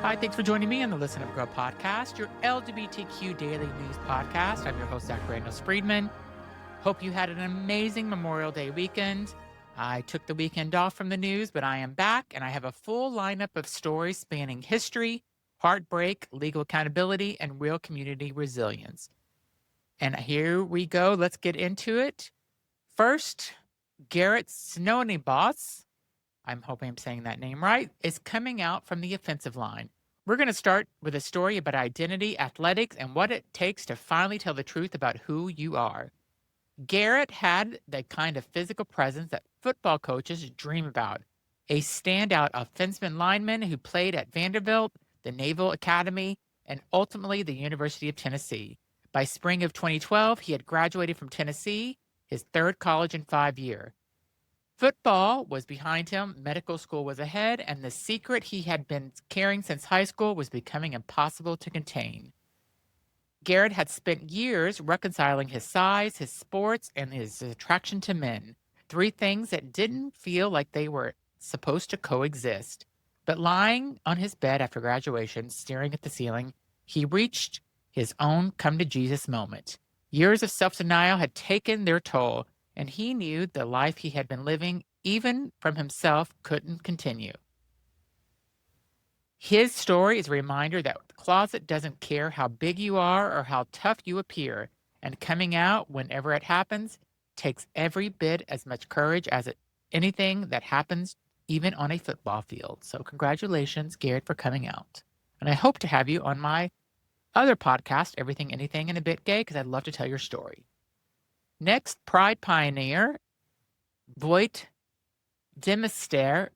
Hi, thanks for joining me on the Listen Up Girl podcast, your LGBTQ daily news podcast. I'm your host, Dr. Daniel Friedman. Hope you had an amazing Memorial Day weekend. I took the weekend off from the news, but I am back and I have a full lineup of stories spanning history, heartbreak, legal accountability, and real community resilience. And here we go. Let's get into it. First, Garrett Snoeyenbos, I'm hoping I'm saying that name right, is coming out from the offensive line. We're going to start with a story about identity, athletics, and what it takes to finally tell the truth about who you are. Garrett had the kind of physical presence that football coaches dream about. A standout offensive lineman who played at Vanderbilt, the Naval Academy, and ultimately the University of Tennessee. By spring of 2012, he had graduated from Tennessee, his third college in 5 years. Football was behind him, medical school was ahead, and the secret he had been carrying since high school was becoming impossible to contain. Garrett had spent years reconciling his size, his sports, and his attraction to men, three things that didn't feel like they were supposed to coexist. But lying on his bed after graduation, staring at the ceiling, he reached his own come-to-Jesus moment. Years of self-denial had taken their toll, and he knew the life he had been living, even from himself, couldn't continue. His story is a reminder that the closet doesn't care how big you are or how tough you appear, and coming out, whenever it happens, takes every bit as much courage as anything that happens, even on a football field. So congratulations, Garrett, for coming out. And I hope to have you on my other podcast, Everything, Anything, and a Bit Gay, because I'd love to tell your story. Next, Pride pioneer Voight Demeester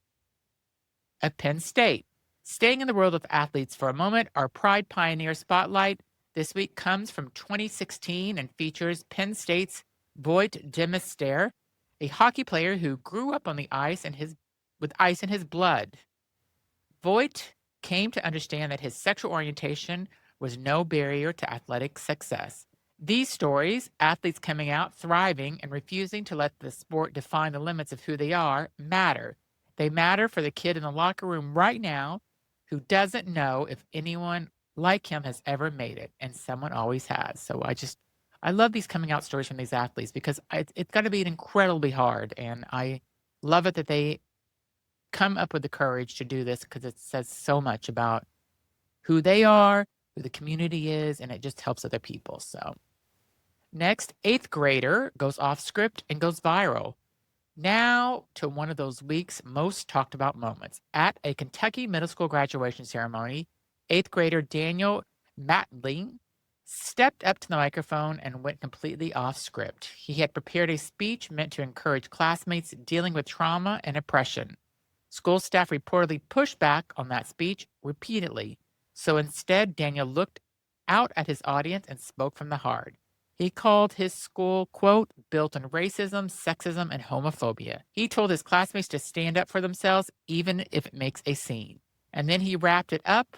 of Penn State. Staying in the world of athletes for a moment, our Pride Pioneer Spotlight this week comes from 2016 and features Penn State's Voight Demeester, a hockey player who grew up on the ice with ice in his blood. Voight came to understand that his sexual orientation was no barrier to athletic success. These stories, athletes coming out, thriving, and refusing to let the sport define the limits of who they are, matter. They matter for the kid in the locker room right now who doesn't know if anyone like him has ever made it, and someone always has. So I love these coming out stories from these athletes because it's got to be incredibly hard, and I love it that they come up with the courage to do this because it says so much about who they are, who the community is, and it just helps other people. So next, 8th grader goes off script and goes viral. Now to one of those week's most talked about moments. At a Kentucky middle school graduation ceremony, 8th grader Daniel Mattingly stepped up to the microphone and went completely off script. He had prepared a speech meant to encourage classmates dealing with trauma and oppression. School staff reportedly pushed back on that speech repeatedly. So instead, Daniel looked out at his audience and spoke from the heart. He called his school, quote, built on racism, sexism, and homophobia. He told his classmates to stand up for themselves, even if it makes a scene. And then he wrapped it up,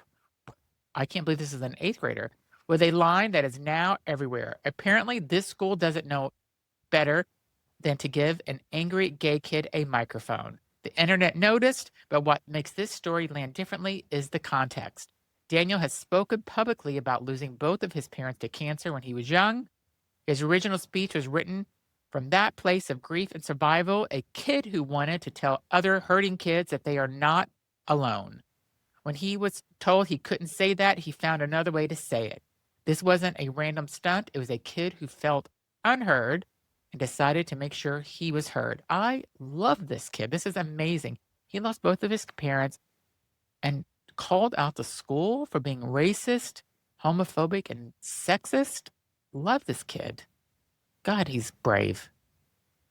I can't believe this is an 8th grader, with a line that is now everywhere. Apparently, this school doesn't know better than to give an angry gay kid a microphone. The internet noticed, but what makes this story land differently is the context. Daniel has spoken publicly about losing both of his parents to cancer when he was young. His original speech was written from that place of grief and survival, a kid who wanted to tell other hurting kids that they are not alone. When he was told he couldn't say that, he found another way to say it. This wasn't a random stunt. It was a kid who felt unheard and decided to make sure he was heard. I love this kid. This is amazing. He lost both of his parents and called out the school for being racist, homophobic, and sexist. Love this kid. God, he's brave.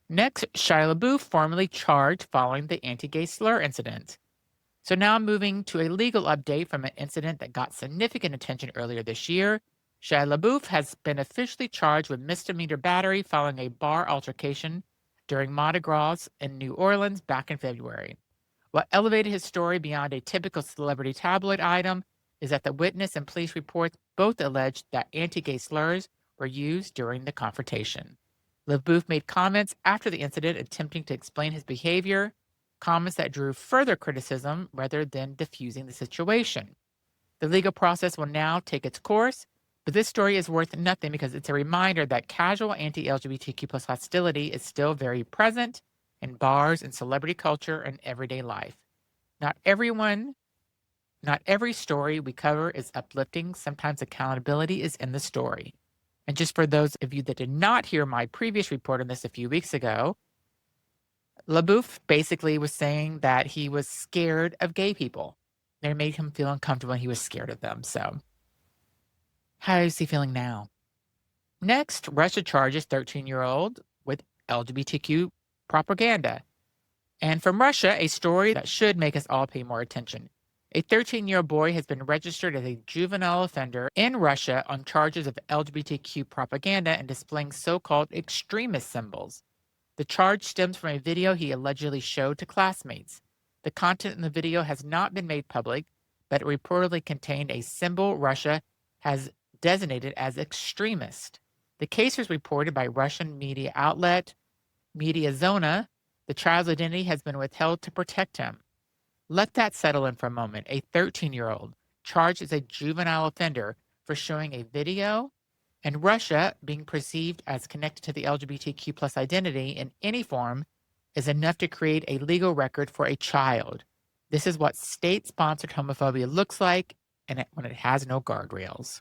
Next, Shia LaBeouf formally charged following the anti-gay slur incident. So now moving to a legal update from an incident that got significant attention earlier this year. Shia LaBeouf has been officially charged with misdemeanor battery following a bar altercation during Mardi Gras in New Orleans back in February. What elevated his story beyond a typical celebrity tabloid item is that the witness and police reports both alleged that anti-gay slurs were used during the confrontation. LaBeouf made comments after the incident attempting to explain his behavior, comments that drew further criticism rather than diffusing the situation. The legal process will now take its course, but this story is worth nothing because it's a reminder that casual anti-LGBTQ plus hostility is still very present in bars and celebrity culture and everyday life. Not every story we cover is uplifting. Sometimes accountability is in the story. And just for those of you that did not hear my previous report on this a few weeks ago, LaBeouf basically was saying that he was scared of gay people. They made him feel uncomfortable and he was scared of them. So how is he feeling now? Next, Russia charges 13-year-old with LGBTQ propaganda. And from Russia, a story that should make us all pay more attention. A 13-year-old boy has been registered as a juvenile offender in Russia on charges of LGBTQ propaganda and displaying so-called extremist symbols. The charge stems from a video he allegedly showed to classmates. The content in the video has not been made public, but it reportedly contained a symbol Russia has designated as extremist. The case was reported by Russian media outlet Media Zona. The child's identity has been withheld to protect him. Let that settle in for a moment. A 13-year-old charged as a juvenile offender for showing a video, and Russia being perceived as connected to the LGBTQ plus identity in any form is enough to create a legal record for a child. This is what state-sponsored homophobia looks like when it has no guardrails.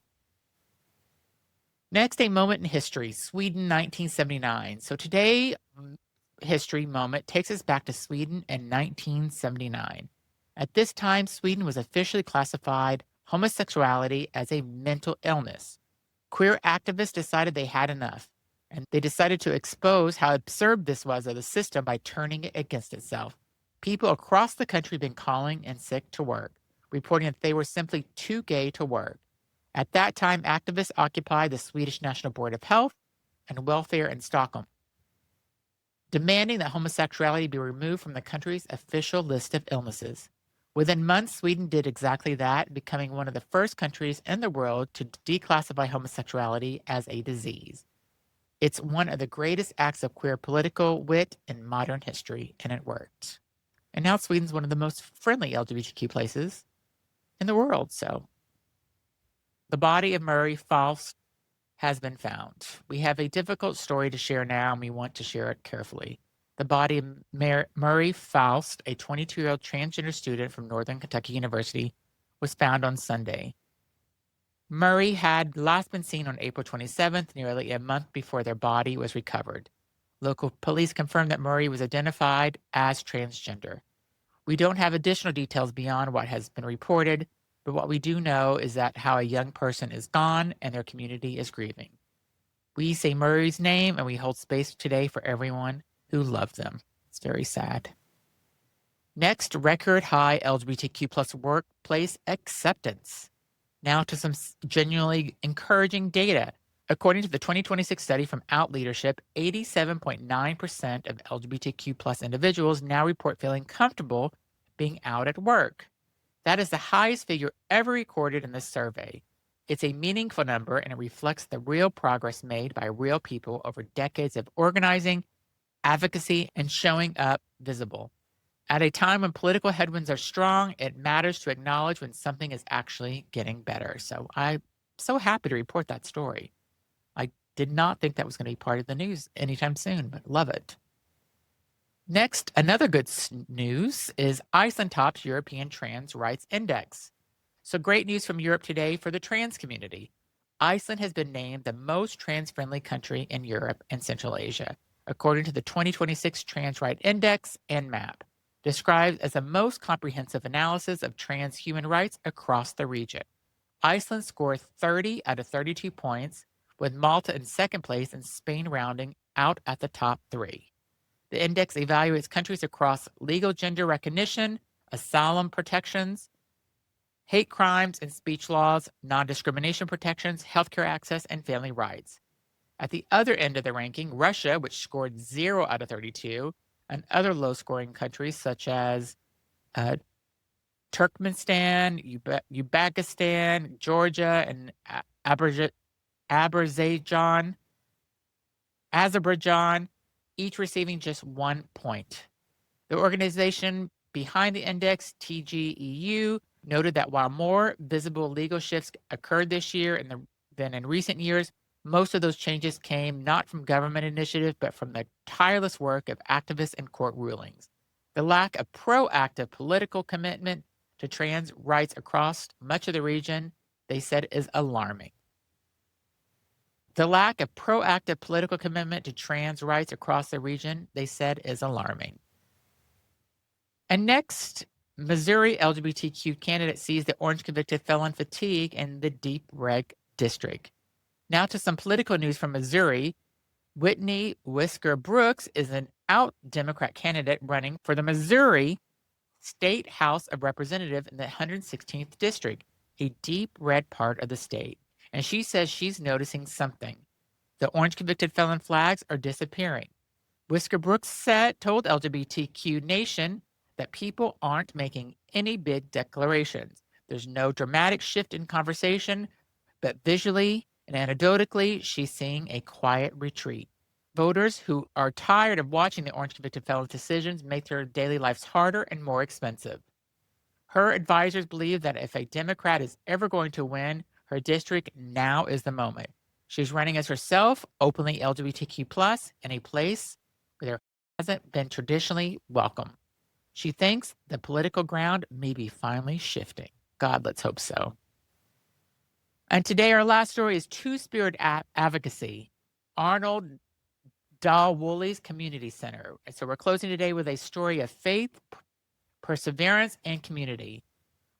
Next, a moment in history, Sweden, 1979. So today, history moment takes us back to Sweden in 1979. At this time, Sweden was officially classified homosexuality as a mental illness. Queer activists decided they had enough, and they decided to expose how absurd this was of the system by turning it against itself. People across the country had been calling in sick to work, reporting that they were simply too gay to work. At that time, activists occupied the Swedish National Board of Health and Welfare in Stockholm, demanding that homosexuality be removed from the country's official list of illnesses. Within months, Sweden did exactly that, becoming one of the first countries in the world to declassify homosexuality as a disease. It's one of the greatest acts of queer political wit in modern history, and it worked. And now Sweden's one of the most friendly LGBTQ places in the world. So the body of Murray Faust has been found. We have a difficult story to share now, and we want to share it carefully. The body of Murray Faust, a 22-year-old transgender student from Northern Kentucky University, was found on Sunday. Murray had last been seen on April 27th, nearly a month before their body was recovered. Local police confirmed that Murray was identified as transgender. We don't have additional details beyond what has been reported, but what we do know is that how a young person is gone and their community is grieving. We say Murray's name and we hold space today for everyone who loved them. It's very sad. Next, record high LGBTQ plus workplace acceptance. Now to some genuinely encouraging data. According to the 2026 study from Out Leadership, 87.9% of LGBTQ plus individuals now report feeling comfortable being out at work. That is the highest figure ever recorded in this survey. It's a meaningful number, and it reflects the real progress made by real people over decades of organizing, advocacy, and showing up visible. At a time when political headwinds are strong, it matters to acknowledge when something is actually getting better. So I'm so happy to report that story. I did not think that was going to be part of the news anytime soon, but love it. Next, another good news is Iceland tops European Trans Rights Index. So great news from Europe today for the trans community. Iceland has been named the most trans-friendly country in Europe and Central Asia, according to the 2026 Trans Rights Index and MAP, described as the most comprehensive analysis of trans human rights across the region. Iceland scored 30 out of 32 points, with Malta in second place and Spain rounding out at the top 3. The index evaluates countries across legal gender recognition, asylum protections, hate crimes and speech laws, non-discrimination protections, healthcare access, and family rights. At the other end of the ranking, Russia, which scored 0 out of 32, and other low-scoring countries such as Turkmenistan, Uzbekistan, Georgia, and Azerbaijan, each receiving just 1 point. The organization behind the index, TGEU, noted that while more visible legal shifts occurred this year than in recent years, most of those changes came not from government initiative, but from the tireless work of activists and court rulings. The lack of proactive political commitment to trans rights across much of the region, they said, is alarming. The lack of proactive political commitment to trans rights across the region, they said, is alarming. And next, Missouri LGBTQ candidate sees the orange convicted felon fatigue in the deep red district. Now to some political news from Missouri. Whitney Whisker Brooks is an out Democrat candidate running for the Missouri State House of Representatives in the 116th district, a deep red part of the state. And she says she's noticing something. The orange convicted felon flags are disappearing. Whisker Brooks told LGBTQ Nation that people aren't making any big declarations. There's no dramatic shift in conversation, but visually and anecdotally, she's seeing a quiet retreat. Voters who are tired of watching the orange convicted felon's decisions make their daily lives harder and more expensive. Her advisors believe that if a Democrat is ever going to win her district, now is the moment. She's running as herself, openly LGBTQ+, in a place where there hasn't been traditionally welcome. She thinks the political ground may be finally shifting. God, let's hope so. And today, our last story is Two-Spirit Advocacy, Arnold Dalwoolley's Community Center. So we're closing today with a story of faith, perseverance, and community.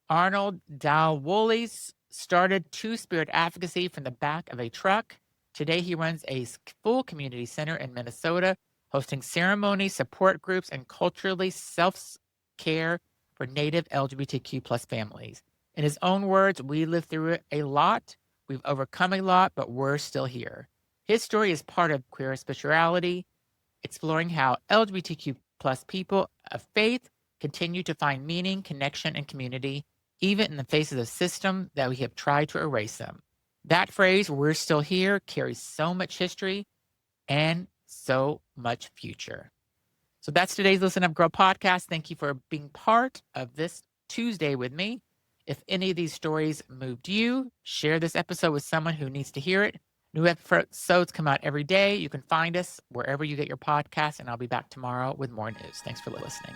Arnold Dalwoolley started Two-Spirit Advocacy from the back of a truck. Today, he runs a full community center in Minnesota, hosting ceremonies, support groups, and culturally self-care for Native LGBTQ+ families. In his own words, we lived through it a lot, we've overcome a lot, but we're still here. His story is part of Queer Spirituality, exploring how LGBTQ+ people of faith continue to find meaning, connection, and community, even in the face of the system that we have tried to erase them. That phrase, "we're still here," carries so much history and so much future. So that's today's Listen Up Girl podcast. Thank you for being part of this Tuesday with me. If any of these stories moved you, share this episode with someone who needs to hear it. New episodes come out every day. You can find us wherever you get your podcasts, and I'll be back tomorrow with more news. Thanks for listening.